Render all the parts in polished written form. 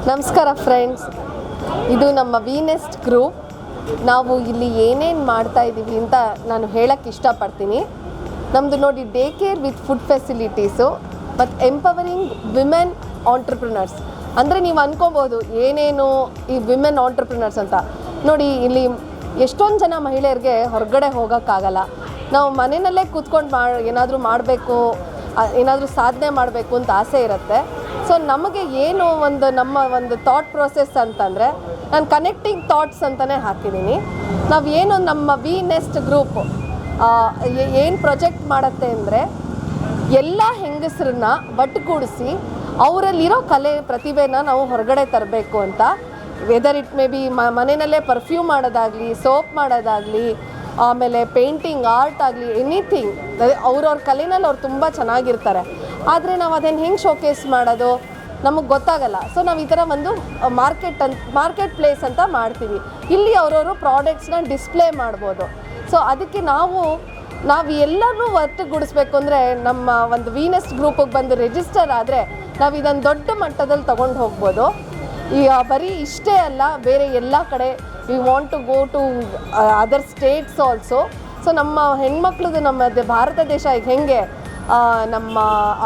ನಮಸ್ಕಾರ ಫ್ರೆಂಡ್ಸ್, ಇದು ನಮ್ಮ ವಿನೆಸ್ಟ್ ಗ್ರೂಪ್. ನಾವು ಇಲ್ಲಿ ಏನೇನು ಮಾಡ್ತಾ ಇದ್ದೀವಿ ಅಂತ ನಾನು ಹೇಳಕ್ಕೆ ಇಷ್ಟಪಡ್ತೀನಿ. ನಮ್ಮದು ನೋಡಿ, day care with food facilities ಮತ್ತು ಎಂಪವರಿಂಗ್ ವಿಮೆನ್ ಆಂಟ್ರಪ್ರಿನರ್ಸ್. ಅಂದರೆ ನೀವು ಅಂದ್ಕೊಬೋದು ಏನೇನು ಈ ವಿಮೆನ್ ಆಂಟ್ರಪ್ರಿನರ್ಸ್ ಅಂತ. ನೋಡಿ, ಇಲ್ಲಿ ಎಷ್ಟೊಂದು ಜನ ಮಹಿಳೆಯರಿಗೆ ಹೊರಗಡೆ ಹೋಗೋಕ್ಕಾಗಲ್ಲ. ನಾವು ಮನೆಯಲ್ಲೇ ಕೂತ್ಕೊಂಡು ಏನಾದರೂ ಮಾಡಬೇಕು, ಏನಾದರೂ ಸಾಧನೆ ಮಾಡಬೇಕು ಅಂತ ಆಸೆ ಇರುತ್ತೆ. ಸೊ ನಮಗೆ ಏನು ನಮ್ಮ ಒಂದು ಥಾಟ್ ಪ್ರೊಸೆಸ್ ಅಂತಂದರೆ, ನಾನು ಕನೆಕ್ಟಿಂಗ್ ಥಾಟ್ಸ್ ಅಂತಲೇ ಹಾಕಿದ್ದೀನಿ. ನಾವು ಏನು ನಮ್ಮ ವಿನೆಸ್ಟ್ ಗ್ರೂಪ್ ಏನು ಪ್ರಾಜೆಕ್ಟ್ ಮಾಡುತ್ತೆ ಅಂದರೆ, ಎಲ್ಲ ಹೆಂಗಸರನ್ನ ಒಟ್ಟುಗೂಡಿಸಿ ಅವರಲ್ಲಿರೋ ಕಲೆ ಪ್ರತಿಭೆನ ನಾವು ಹೊರಗಡೆ ತರಬೇಕು ಅಂತ. ವೆದರ್ ಇಟ್ ಮೇ ಬಿ ಮನೆಯಲ್ಲೇ ಪರ್ಫ್ಯೂಮ್ ಮಾಡೋದಾಗಲಿ, ಸೋಪ್ ಮಾಡೋದಾಗಲಿ, ಆಮೇಲೆ ಪೇಂಟಿಂಗ್, ಆರ್ಟ್ ಆಗಲಿ, ಎನಿಥಿಂಗ್. ಅವ್ರವ್ರ ಕಲೆನಲ್ಲಿ ಅವ್ರು ತುಂಬ ಚೆನ್ನಾಗಿರ್ತಾರೆ. ಆದರೆ ನಾವು ಅದನ್ನು ಹೆಂಗೆ ಶೋಕೇಸ್ ಮಾಡೋದು ನಮಗೆ ಗೊತ್ತಾಗಲ್ಲ. ಸೊ ನಾವು ಈ ಥರ ಒಂದು ಮಾರ್ಕೆಟ್ ಪ್ಲೇಸ್ ಅಂತ ಮಾಡ್ತೀವಿ. ಇಲ್ಲಿ ಅವರವರು ಪ್ರಾಡಕ್ಟ್ಸ್ನ ಡಿಸ್ಪ್ಲೇ ಮಾಡ್ಬೋದು. ಸೊ ಅದಕ್ಕೆ ನಾವು ಎಲ್ಲರೂ ಒಟ್ಟುಗೂಡಿಸ್ಬೇಕು ಅಂದರೆ, ನಮ್ಮ ಒಂದು ವಿನೆಸ್ಟ್ ಗ್ರೂಪಿಗೆ ಬಂದು ರಿಜಿಸ್ಟರ್ ಆದರೆ ನಾವು ಇದನ್ನು ದೊಡ್ಡ ಮಟ್ಟದಲ್ಲಿ ತೊಗೊಂಡು ಹೋಗ್ಬೋದು. ಈಗ ಬರೀ ಇಷ್ಟೇ ಅಲ್ಲ, ಬೇರೆ ಎಲ್ಲ ಕಡೆ we want to go to other states also. So ನಮ್ಮ ಹೆಣ್ಮಕ್ಳದ್ದು ನಮ್ಮ ಭಾರತ ದೇಶ ಈಗ ಹೆಂಗೆ ನಮ್ಮ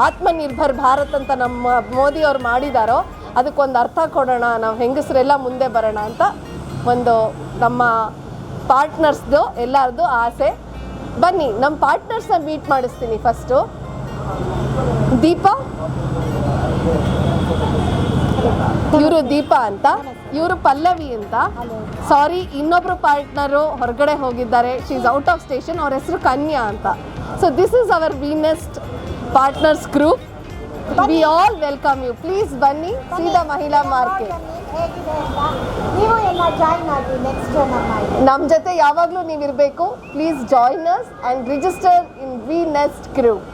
ಆತ್ಮನಿರ್ಭರ್ ಭಾರತ್ ಅಂತ ನಮ್ಮ ಮೋದಿಯವ್ರು ಮಾಡಿದಾರೋ, ಅದಕ್ಕೊಂದು ಅರ್ಥ ಕೊಡೋಣ, ನಾವು ಹೆಂಗಸರೆಲ್ಲ ಮುಂದೆ ಬರೋಣ ಅಂತ ಒಂದು ನಮ್ಮ ಪಾರ್ಟ್ನರ್ಸ್ದು ಎಲ್ಲರದ್ದು ಆಸೆ. ಬನ್ನಿ, ನಮ್ಮ ಪಾರ್ಟ್ನರ್ಸ್ನ ಮೀಟ್ ಮಾಡಿಸ್ತೀನಿ. ಫಸ್ಟು ದೀಪಾ, ಇವರು ದೀಪಾ ಅಂತ, ಇವರು ಪಲ್ಲವಿ ಅಂತ. ಸಾರಿ, ಇನ್ನೊಬ್ರು ಪಾರ್ಟ್ನರು ಹೊರಗಡೆ ಹೋಗಿದ್ದಾರೆ, she is out of station. ಅವ್ರ ಹೆಸರು ಕನ್ಯಾ ಅಂತ. So this is our Vinest partners group. We all welcome you. Please ಬನ್ನಿ, ಸೀದಾ ಮಹಿಳಾ ಮಾರ್ಕೆಟ್. ನಮ್ಮ ಜೊತೆ ಯಾವಾಗಲೂ ನೀವಿರಬೇಕು. Please join us and register in Vinest group.